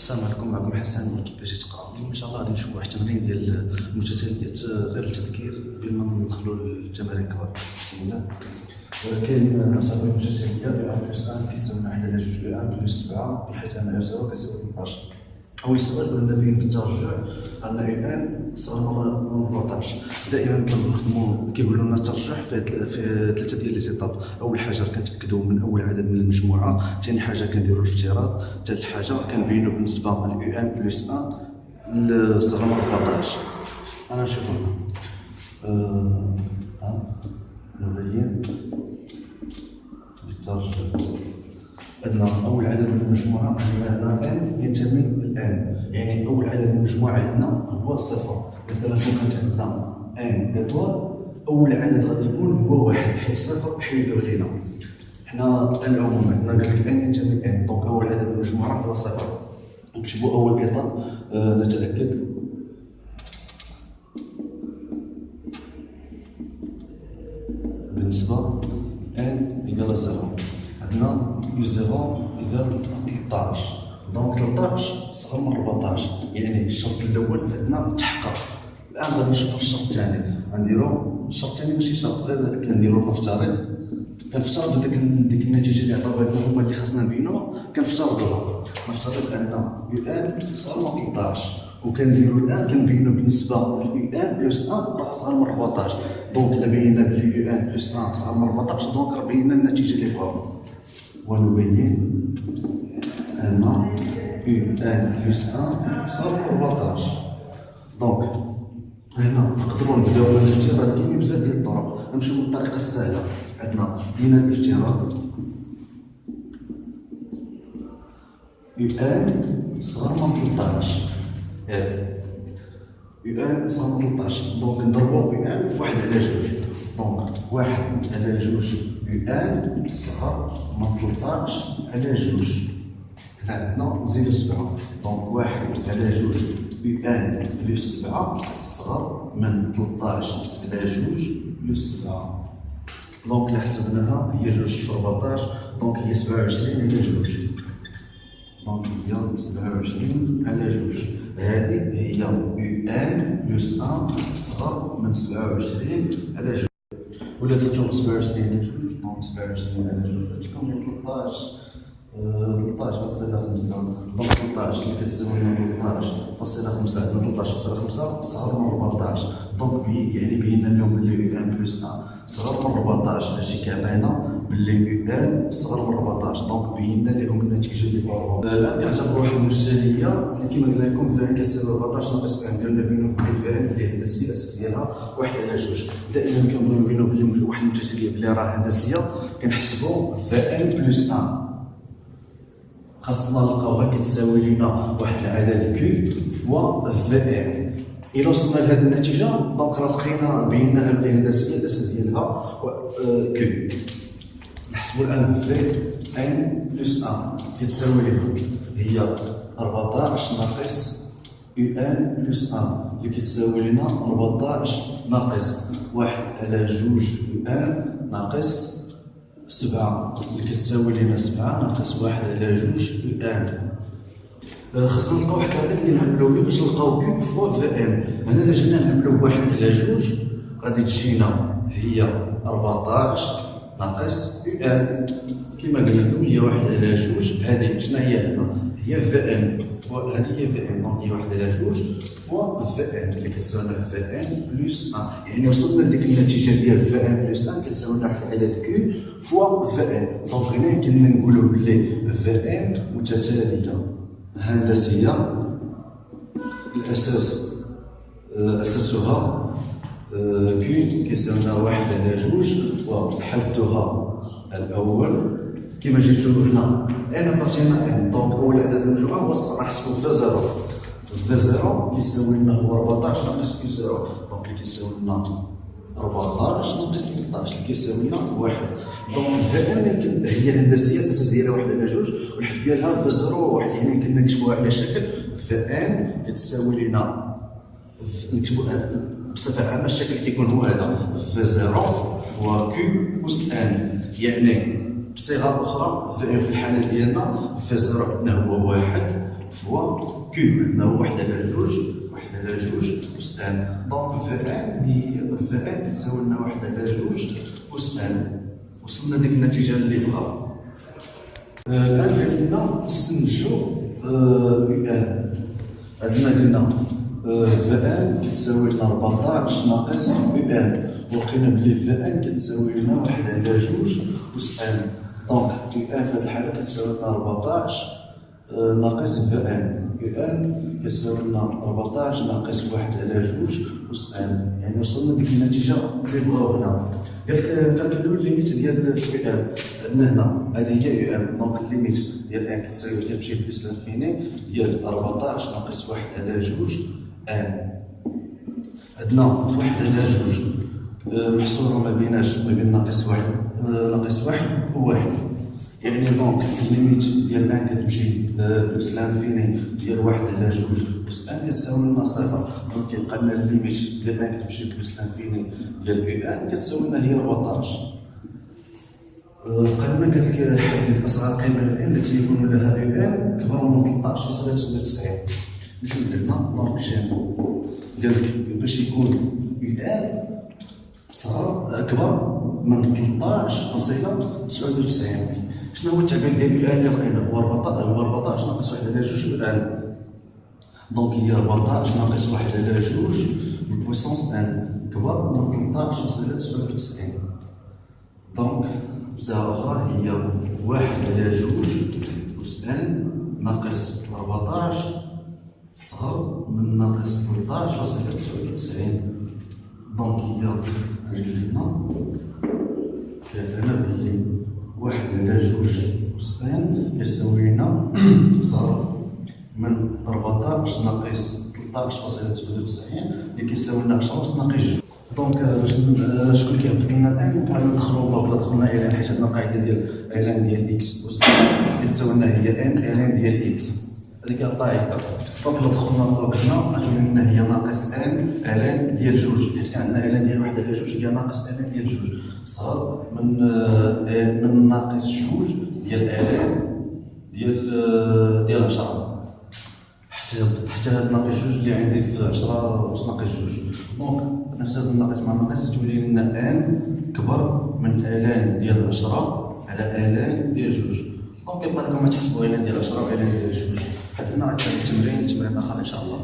السلام عليكم، معكم حسن كيفاش تقرا. اليوم ان شاء الله غادي نشوفوا واحد التمرين ديال المتتاليات غير التذكير قبل ما ندخلوا للتمارين كبار. بسم الله. كاين نعتبر متتاليه ب بلس 1 كيساوي 1 على 2 1 بلس 7 بحيث ان يساوي كيساوي 13. اول سؤال قلنا بين بالترجع ان ان صار مره 14. دائما كنخدموا كيقولوا لنا الترجع في ثلاثه ديال لي زيتاب. اول حاجه كنتاكدوا من اول عدد من المجموعه، ثاني حاجه كنديروا الافتراض، ثالث حاجه كنبينوا بالنسبه ل ان بلس 1 لصغر من 14. انا نشوف نبين بالترجع. عندنا اول عدد من المجموعه عندنا ان ينتمي للان، يعني اول عدد من المجموعه عندنا هو صفر. مثلا كون كانت عندنا ان ايطوال، اول عدد غادي يكون هو واحد، حيت صفر حيدوه لينا. حنا العموم عندنا قال لك ان ينتمي لان، دونك اول عدد من المجموعه هو صفر. نكتبوا اول ايطال نتاكد بالنسبه ان ايكال 0. عندنا يو 0 ايكال 13، دونك 13 صغر من 14، يعني الشرط الاول عندنا تحقق. الان غادي نشوفوا الشرط الثاني. غنديروا الشرط الثاني ماشي شرط، غير كنديروا كنفترضوا ديك النتيجه اللي عطاو لنا هما اللي خاصنا نبينوها، كنفترضوها. نفترض ان يو ان صغر من 13، وكنديروا الان كنبينوا بالنسبه ل ان بلس 1 راه صغر من 14. دونك الا بينا بلي يو ان بلس 1 صغر من 14، دونك راه بينا النتيجه اللي بغاو. ونبين ان يو ان بلس 1 صغر من 14. دونك هنا نقدروا نبداو بالافتراض. كاينين بزاف ديال الطرق، نمشيو بالطريقه السهله. عندنا دينا الافتراض يو ان صغر من 13، يو ان صغر من 13، دونك نضربو يو ان في 1 على 2، دونك 1 على 2 يو ان صغر من 13 على 2. هنا عندنا نزيدو 7، دونك 1 على 2 يو ان بلس 7 صغر من 13 على 2 بلس 7. دونك اللي حسبناها هي 2 في 14، دونك هي 27 على 2. دونك هي 27 على 2. هذه هي يو ان بلس 1 صغر من 27 على 2. ولا تكون 27 على 2، دونك 27 على 2 تكون 13.5. دونك 13 اللي كتساوي لنا 13.5، عندنا 13.5 صغر من 14. دونك يعني بينا لهم بلي يو ان بلس 1 صغر من 14. هادشي كيعطينا بلي يو ان صغر من 14، دونك بينا لهم النتيجه اللي بغاو. الان كنعتبروا واحد المتتاليه كما قلنا لكم في ان كتساوي 14 ناقص ان. قلنا بينو بلي في ان اللي هندسيه الاساس ديالها 1 على 2. دائما كنبغيو نبينو بلي واحد المتتاليه بلي راه هندسيه كنحسبوا في ان بلس 1. خاصنا نلقاوها كتساوي لينا واحد العدد كيو فوا في ان. إلا وصلنا لهاد النتيجه دونك راه لقينا بيناها بلي هندسيه الاساس ديالها كيو. نحسبوا الان في ان بلس 1 كتساوي لينا هي 14 ناقص يو ان بلس 1 اللي كتساوي لنا 14 ناقص 1 على 2 يو ان ناقص 7 اللي كتساوي لنا 7 ناقص 1 على 2 يو ان. خاصنا نلقاو واحد العدد اللي نعملو به باش نلقاو كيو فوا في ان. هنا الا جينا نعملو بواحد على 2 غادي تجينا هي 14 ناقص يو ان. كما قلنا لكم هي 1 على 2. هذه شنو هي عندنا؟ هي في ان، هذه هي في ان، دونك هي 1 على 2 فوا في ان اللي كتساوي لنا في ان بلس 1. يعني وصلنا لديك النتيجه ديال في ان بلس 1 كتساوي لنا واحد العدد كيو فوا في ان. دونك هنا يمكننا نقولوا بلي في ان متتاليه هندسيه الاساس اساسها كيو كيساوي لنا 1 على 2 وحدها الاول. كما جيتو هنا ان بارتينا ان، دونك اول عدد المجموعه هو راح نحسبو في 0. في 0 كيساوي لنا هو 14 ناقص كيو 0، دونك اللي كيساوي لنا 14 ناقص 13 اللي كيساوي لنا 1. دونك في ان يمكن هي هندسيه الاساس ديالها 1 على 2 والحد ديالها في 0 1. يعني يمكننا نكتبوها على شكل في ان كتساوي لنا، نكتبوها بصفه عامه الشكل كيكون هو هذا في 0 فوا كيو اس ان. يعني بصيغه اخرى في الحاله ديالنا في 0 عندنا هو 1 فوا كيو عندنا واحد على جوج أس ان. دونك في ان كتساوي لنا واحد على جوج أس ان. وصلنا ديك النتيجة اللي بغا. الآن عندنا نستنتجو يو ان. عندنا قلنا في ان كتساوي لنا 14 ناقص يو ان، ولقينا بلي في ان كتساوي لنا واحد على جوج أس ان. دونك يو ان في هاد الحالة كتساوي لنا 14 ناقص في ان. يو ان كتساوي لنا 14 ناقص واحد على جوج أس ان. يعني وصلنا لديك النتيجة اللي بغاو هنا. كنحلو الليميت ديال يو ان. عندنا هنا هذه هي يو ان، دونك الليميت ديال ان كتساوي كتمشي بلس لانفيني ديال 14 ناقص واحد على جوج ان. عندنا واحد على جوج محصورة ما بين ناقص واحد وواحد. يعني دونك الليميت ديال ان كتمشي بلس لانفيني ديال واحد على جوج أس ان كتساوي لنا صفر. دونك كيبقى لنا الليميت ديال ان كتمشي بلس لانفيني ديال يو ان كتساوي لنا هي 14. قالنا قال لك حدد اصغر قيمه لان التي يكون لها يو ان كبر من 13.99. نمشيو لهنا دونك جيم قال لك باش يكون يو ان صغر كبر من 13.99. شنو هو التعبير ديال يو ان اللي لقينا؟ هو 14 ناقص واحد على جوج يو ان. دونك هي 14 ناقص واحد على جوج بويسونس ان كبر من 13.99. دونك بصيغة أخرى هي واحد على جوج أس ان ناقص 14 صغر من ناقص 13.99. دونك هي هنا كيعطينا بلي واحد على جوج أس ان كيساوي لنا صغر من 14 ناقص 13.99 اللي كيساوي لنا 10 ناقص جوج. دونك شكون اللي كيهبط لنا الان؟ بحال ندخلو دونك دخلنا الان، حيت عندنا القاعده ديال الان ديال اكس أس كتساوي لنا هي ان الان ديال اكس. هذيك هي القاعده. دونك لو دخلنا دروك هنا غتولي لنا هي ناقص ان الان ديال جوج، حيت كان عندنا الان ديال واحد على جوج هي ناقص الان ديال جوج صغر من ناقص جوج ديال الان ديال 10 حتى هاد ناقص جوج اللي عندي في 10 واش ناقص جوج. دونك نحتاج ناقص مع ناقص تولي لنا ان كبر من الان ديال 10 على الان ديال جوج. دونك يبقى لكم تحسبوا الان ديال 10 والان ديال جوج. حتى هنا غنكمل التمرين اخر ان شاء الله.